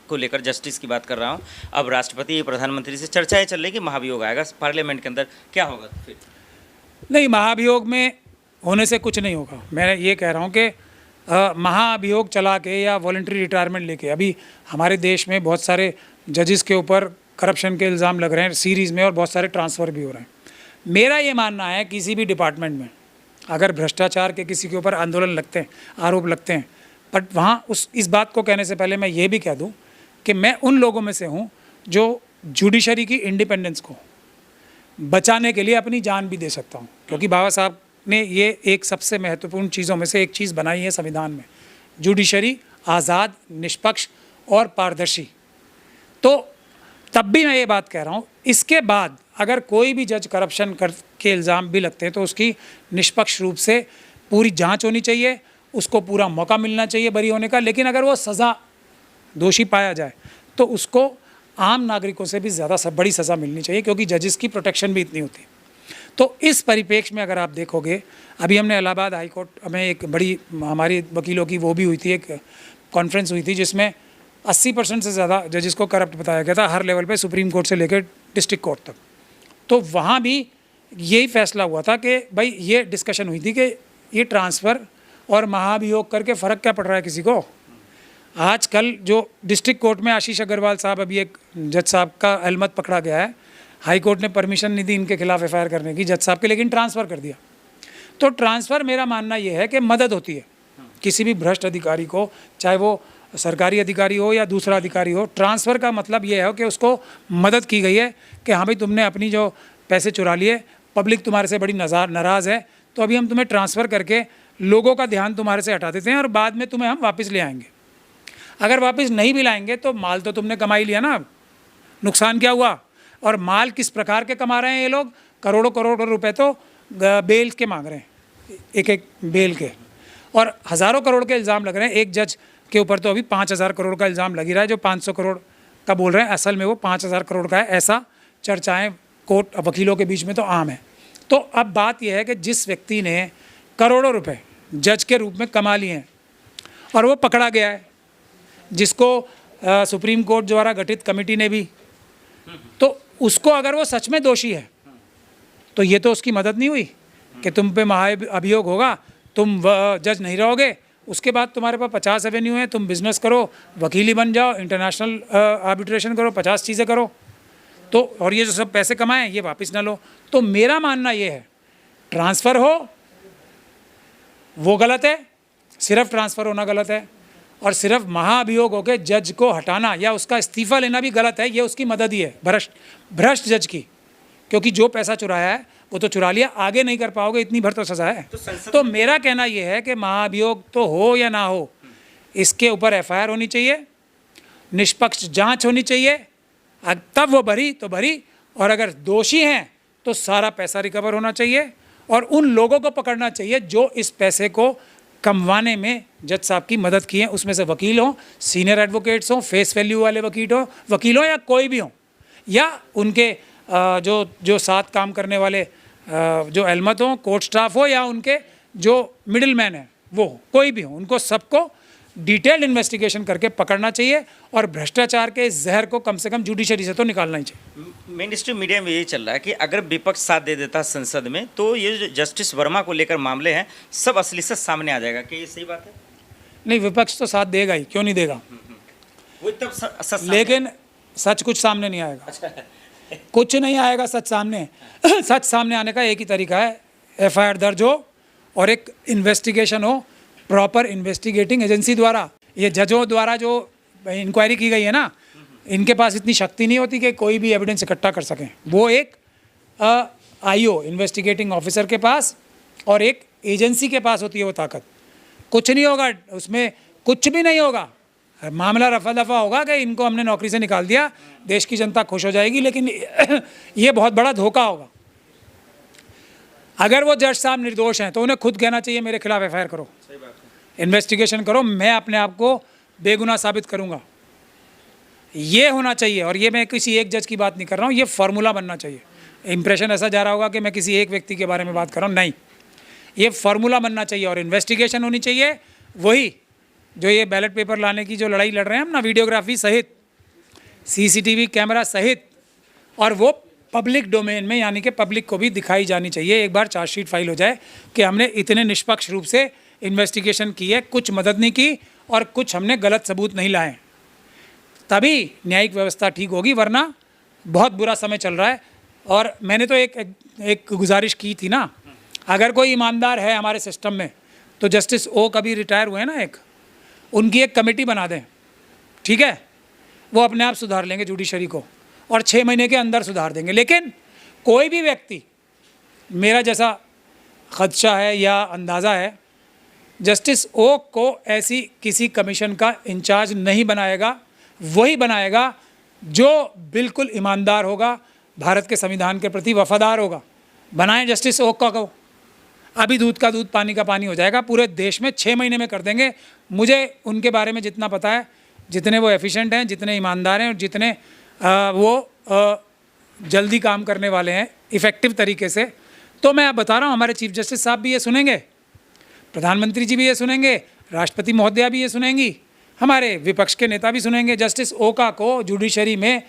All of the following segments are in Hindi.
को लेकर, जस्टिस की बात कर रहा हूँ, अब राष्ट्रपति प्रधानमंत्री से चर्चाएं चल रही कि महाभियोग आएगा पार्लियामेंट के अंदर, क्या होगा फिर? नहीं, महाभियोग में होने से कुछ नहीं होगा। मैं ये कह रहा हूँ कि महाअभियोग चला के या वॉलंटरी रिटायरमेंट लेके, अभी हमारे देश में बहुत सारे जजेस के ऊपर करप्शन के इल्ज़ाम लग रहे हैं सीरीज़ में, और बहुत सारे ट्रांसफ़र भी हो रहे हैं। मेरा ये मानना है किसी भी डिपार्टमेंट में अगर भ्रष्टाचार के किसी के ऊपर आंदोलन लगते हैं, आरोप लगते हैं, बट वहाँ इस बात को कहने से पहले मैं ये भी कह दूँ कि मैं उन लोगों में से हूँ जो जुडिशरी की इंडिपेंडेंस को बचाने के लिए अपनी जान भी दे सकता हूँ, क्योंकि बाबा साहब ने ये एक सबसे महत्वपूर्ण चीज़ों में से एक चीज़ बनाई है संविधान में, जुडिशरी आज़ाद, निष्पक्ष और पारदर्शी। तो तब भी मैं ये बात कह रहा हूँ, इसके बाद अगर कोई भी जज करप्शन के इल्ज़ाम भी लगते हैं तो उसकी निष्पक्ष रूप से पूरी जांच होनी चाहिए, उसको पूरा मौका मिलना चाहिए बरी होने का। लेकिन अगर वो सज़ा, दोषी पाया जाए तो उसको आम नागरिकों से भी ज़्यादा बड़ी सज़ा मिलनी चाहिए, क्योंकि जजेस की प्रोटेक्शन भी इतनी होती है। तो इस परिप्रेक्ष्य में अगर आप देखोगे, अभी हमने इलाहाबाद हाई कोर्ट में एक बड़ी हमारी वकीलों की वो भी हुई थी, एक कॉन्फ्रेंस हुई थी जिसमें 80% से ज़्यादा जजेस को करप्ट बताया गया था, हर लेवल पे, सुप्रीम कोर्ट से लेकर डिस्ट्रिक्ट कोर्ट तक। तो वहाँ भी यही फैसला हुआ था कि भाई ये डिस्कशन हुई थी कि ये ट्रांसफ़र और महाभियोग करके फ़र्क क्या पड़ रहा है किसी को। आजकल जो डिस्ट्रिक्ट कोर्ट में आशीष अग्रवाल साहब, अभी एक जज साहब का अलमत पकड़ा गया है, हाई कोर्ट ने परमिशन नहीं दी इनके खिलाफ एफआईआर करने की जज साहब के, लेकिन ट्रांसफ़र कर दिया। तो ट्रांसफ़र, मेरा मानना ये है कि मदद होती है किसी भी भ्रष्ट अधिकारी को, चाहे वो सरकारी अधिकारी हो या दूसरा अधिकारी हो। ट्रांसफ़र का मतलब ये है कि उसको मदद की गई है कि हाँ भाई, तुमने अपनी जो पैसे चुरा लिए, पब्लिक तुम्हारे से बड़ी नाराज़ है, तो अभी हम तुम्हें ट्रांसफ़र करके लोगों का ध्यान तुम्हारे से हटा देते हैं और बाद में तुम्हें हम वापस ले आएंगे। अगर वापस नहीं भी लाएंगे तो माल तो तुमने कमाई लिया ना, नुकसान क्या हुआ? और माल किस प्रकार के कमा रहे हैं ये लोग? करोड़ों करोड़ों रुपए तो बेल के मांग रहे हैं, एक एक बेल के, और हज़ारों करोड़ के इल्ज़ाम लग रहे हैं। एक जज के ऊपर तो अभी 5,000 करोड़ का इल्ज़ाम लग ही रहा है, जो 500 करोड़ का बोल रहे हैं, असल में वो 5,000 करोड़ का है। ऐसा चर्चाएँ कोर्ट वकीलों के बीच में तो आम है। तो अब बात यह है कि जिस व्यक्ति ने करोड़ों रुपए जज के रूप में कमा लिए हैं और वो पकड़ा गया है, जिसको सुप्रीम कोर्ट द्वारा गठित कमेटी ने भी, तो उसको अगर वो सच में दोषी है तो ये तो उसकी मदद नहीं हुई कि तुम पे महाअभियोग होगा, तुम जज नहीं रहोगे, उसके बाद तुम्हारे पास 50 एवेन्यू है, तुम बिजनेस करो, वकीली बन जाओ, इंटरनेशनल आर्बिट्रेशन करो, 50 चीज़ें करो, तो और ये जो सब पैसे कमाएं ये वापस ना लो। तो मेरा मानना ये है, ट्रांसफ़र हो वो गलत है, सिर्फ ट्रांसफ़र होना गलत है, और सिर्फ महाअभियोग होकर जज को हटाना या उसका इस्तीफ़ा लेना भी गलत है। ये उसकी मदद ही है भ्रष्ट जज की, क्योंकि जो पैसा चुराया है वो तो चुरा लिया, आगे नहीं कर पाओगे, इतनी भर तो सज़ा है। तो मेरा कहना ये है कि महाअभियोग तो हो या ना हो, इसके ऊपर एफआईआर होनी चाहिए, निष्पक्ष जांच होनी चाहिए, तब वो भरी तो भरी, और अगर दोषी हैं तो सारा पैसा रिकवर होना चाहिए, और उन लोगों को पकड़ना चाहिए जो इस पैसे को कमवाने में जज साहब की मदद की है। उसमें से वकील हों, सीनियर एडवोकेट्स हों, फेस वैल्यू वाले वकील हों या कोई भी हों, या उनके जो साथ काम करने वाले जो अलमत हों, कोर्ट स्टाफ हो, या उनके जो मिडिल मैन है वो कोई भी हो, उनको सबको डिटेल्ड इन्वेस्टिगेशन करके पकड़ना चाहिए, और भ्रष्टाचार के जहर को कम से कम जुडिशरी से तो निकालना ही चाहिए। मेन स्ट्रीम मीडिया में यही चल रहा है कि अगर विपक्ष साथ दे देता संसद में तो ये जो जस्टिस वर्मा को लेकर मामले हैं सब असलियत सामने आ जाएगा। क्या ये सही बात है? नहीं, विपक्ष तो साथ देगा ही, क्यों नहीं देगा? वो तब सच, लेकिन सच कुछ सामने नहीं आएगा। कुछ नहीं आएगा सच सामने। सच सामने आने का एक ही तरीका है, एफआईआर दर्ज हो और एक इन्वेस्टिगेशन हो प्रॉपर इन्वेस्टिगेटिंग एजेंसी द्वारा। ये जजों द्वारा जो इंक्वायरी की गई है ना, इनके पास इतनी शक्ति नहीं होती कि कोई भी एविडेंस इकट्ठा कर सकें। वो एक आईओ, इन्वेस्टिगेटिंग ऑफिसर के पास, और एक एजेंसी के पास होती है वो ताकत। कुछ नहीं होगा उसमें, कुछ भी नहीं होगा, मामला रफा दफा होगा कि इनको हमने नौकरी से निकाल दिया, देश की जनता खुश हो जाएगी, लेकिन ये बहुत बड़ा धोखा होगा। अगर वो जज साहब निर्दोष हैं तो उन्हें खुद कहना चाहिए मेरे खिलाफ एफआईआर करो, इन्वेस्टिगेशन करो, मैं अपने आप को बेगुनाह साबित करूंगा। ये होना चाहिए, और ये मैं किसी एक जज की बात नहीं कर रहा हूँ, ये फार्मूला बनना चाहिए। इंप्रेशन ऐसा जा रहा होगा कि मैं किसी एक व्यक्ति के बारे में बात कर रहा हूँ, नहीं, ये फार्मूला बनना चाहिए, और इन्वेस्टिगेशन होनी चाहिए। वही जो ये बैलेट पेपर लाने की जो लड़ाई लड़ रहे हैं हम ना, वीडियोग्राफी सहित, सीसीटीवी कैमरा सहित, और वो पब्लिक डोमेन में, यानी कि पब्लिक को भी दिखाई जानी चाहिए। एक बार चार्जशीट फाइल हो जाए कि हमने इतने निष्पक्ष रूप से इन्वेस्टिगेशन की है, कुछ मदद नहीं की और कुछ हमने गलत सबूत नहीं लाए, तभी न्यायिक व्यवस्था ठीक होगी। वरना बहुत बुरा समय चल रहा है। और मैंने तो एक गुजारिश की थी ना, अगर कोई ईमानदार है हमारे सिस्टम में तो जस्टिस ओ कभी रिटायर हुए ना, उनकी एक कमेटी बना दें, ठीक है, वो अपने आप सुधार लेंगे जुडिशरी को और 6 महीने के अंदर सुधार देंगे। लेकिन कोई भी व्यक्ति, मेरा जैसा खदशा है या अंदाज़ा है, जस्टिस ओ को ऐसी किसी कमीशन का इंचार्ज नहीं बनाएगा। वही बनाएगा जो बिल्कुल ईमानदार होगा, भारत के संविधान के प्रति वफादार होगा। बनाएं जस्टिस ओ को, अभी दूध का दूध पानी का पानी हो जाएगा। पूरे देश में 6 महीने में कर देंगे। मुझे उनके बारे में जितना पता है, जितने वो एफिशिएंट हैं, जितने ईमानदार हैं और जितने वो जल्दी काम करने वाले हैं इफ़ेक्टिव तरीके से, तो मैं आप बता रहा हूँ हमारे चीफ जस्टिस साहब भी ये सुनेंगे, प्रधानमंत्री जी भी ये सुनेंगे, राष्ट्रपति महोदया भी ये सुनेंगी, हमारे विपक्ष के नेता भी सुनेंगे। जस्टिस ओका को जुडिशरी में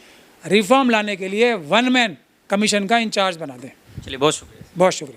रिफॉर्म लाने के लिए 1 मैन कमीशन का इंचार्ज बना दें। चलिए, बहुत शुक्रिया। बहुत शुक्रिया।